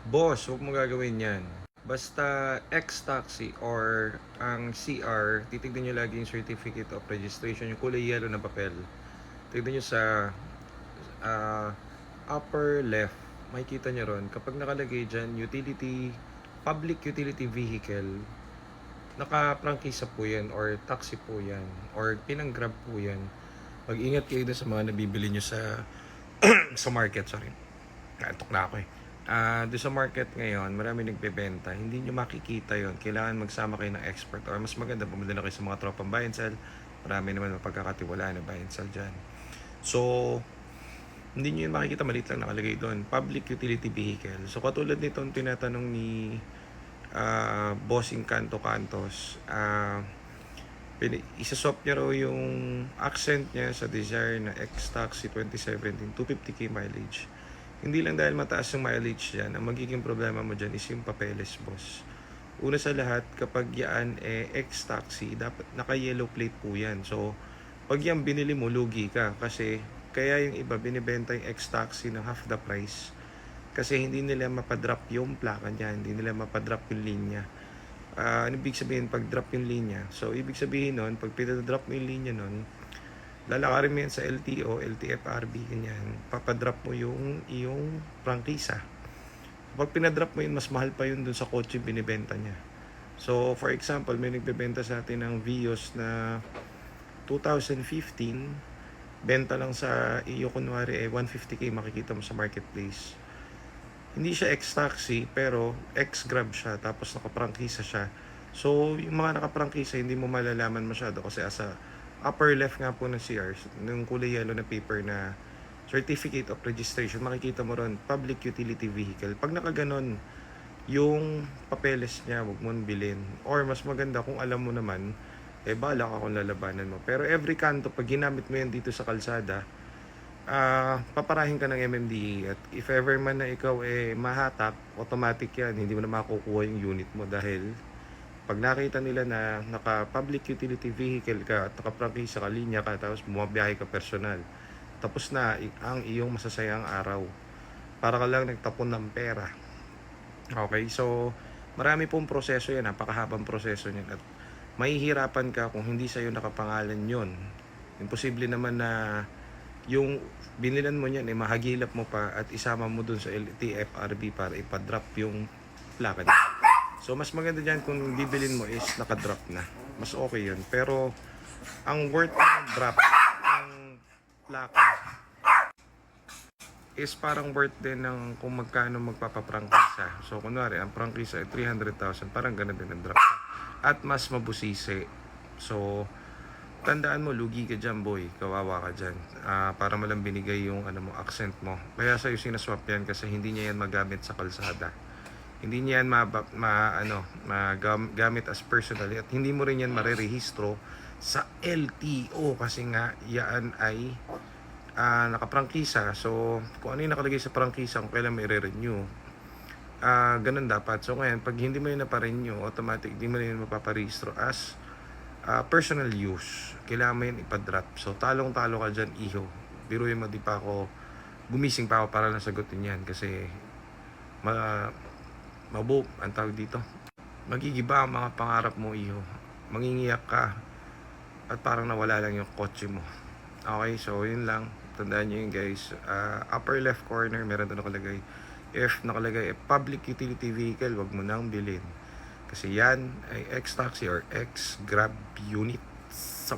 Boss, huwag mo gagawin yan. Basta X-Taxi or ang CR, titignan nyo lagi yung Certificate of Registration, yung kulay yellow na papel. Tignan nyo sa ah, upper left, makikita nyo ron. Kapag nakalagay dyan, public utility vehicle, naka-prangkisa po yan or taxi po yan or pinang-grab po yan. Mag-ingat kayo sa mga nabibili nyo sa sa market, sorry. Naantok na ako eh. Doon sa market ngayon, marami nagbebenta. Hindi nyo makikita yon. Kailangan magsama kayo ng expert. Or mas maganda, pumunta na kayo sa mga tropang buy and sell. Marami naman mapagkakatiwalaan na buy and sell dyan. So, hindi nyo yun makikita. Maliit lang nakalagay doon. Public utility vehicle. So, katulad nito, tinatanong ni Bossing Canto Cantos, isaswap niya raw yung accent niya sa Desire na X-Taxi 2017, 250k mileage. Hindi lang dahil mataas yung mileage dyan, ang magiging problema mo dyan is yung papeles, boss. Una sa lahat, kapag yan X-Taxi, dapat naka-yellow plate po yan. So, pag yan binili mo, lugi ka. Kasi, kaya yung iba binibenta yung X-Taxi ng half the price. Kasi hindi nila mapadrop yung plaka niya, hindi nila mapadrop yung linya. Ano ibig sabihin pag drop yung linya? So, ibig sabihin nun, pag pinadrop mo yung linya nun, lalakarin mo yan sa LTO, LTFRB, ganyan. Papadrop mo yung iyong prangkisa. Pag pinadrop mo yun, mas mahal pa yun dun sa kotse binibenta niya. So, for example, may nagbebenta sa atin ng Vios na 2015, benta lang sa iyo kunwari 150k makikita mo sa marketplace. Hindi siya X-Taxi, pero X-Grab siya, tapos nakaprangkisa siya. So, yung mga nakaprangkisa, hindi mo malalaman masyado kasi asa upper left nga po ng CR, yung kulay yellow na paper na Certificate of Registration, makikita mo ron, Public Utility Vehicle. Pag nakaganon, yung papeles niya, huwag mo bilhin. Or mas maganda kung alam mo naman, bala ka kung lalabanan mo. Pero every kanto, pag ginamit mo yan dito sa kalsada, paparahin ka ng MMDA at if ever man na ikaw mahatak, automatic yan, hindi mo na makukuha yung unit mo dahil pag nakita nila na naka public utility vehicle ka at nakaprangkisa ka, linya ka, tapos bumabiyahe ka personal, tapos na ang iyong masasayang araw, para ka lang nagtapon ng pera. Okay, so marami pong proseso yan, napakahabang proseso yan at mahihirapan ka kung hindi sa'yo nakapangalan yon. Imposible naman na yung binilan mo niyan mahagilap mo pa at isama mo dun sa LTFRB para ipa-drop yung plaka niya. So mas maganda dyan kung bibilin mo is naka-drop na. Mas okay yun. Pero ang worth ng drop ng plaka is parang worth din ng kung magkano magpapaprangkisa. So kunwari ang prangkisa ay 300,000, parang ganun din ang drop. At mas mabusisi. So tandaan mo, lugi ka dyan, boy. Kawawa ka dyan. Para malang binigay yung accent mo. Kaya sa'yo sinaswap yan kasi hindi niya yan magamit sa kalsada. Hindi niya yan magamit as personally at hindi mo rin yan marerehistro sa LTO kasi nga yan ay nakaprangkisa. So, kung ano yung nakalagay sa prangkisa kung kailan may re-renew, ganun dapat. So, ngayon, pag hindi mo yun naparenew, automatic, hindi mo rin mapaparehistro as personal use. Kailangan mo yun ipadrop. So, talong-talo ka dyan, iho. Biruin mo, di pa ako gumising pa ako para nasagutin yan kasi ang tawag dito. Magigiba ang mga pangarap mo, iho. Mangingiyak ka at parang nawala lang yung kotse mo. Okay, so yun lang. Tandaan nyo yun, guys. Upper left corner, meron doon nakalagay. If nakalagay public utility vehicle, wag mo nang bilhin. Kasi yan ay X-Taxi or X-Grab unit. So,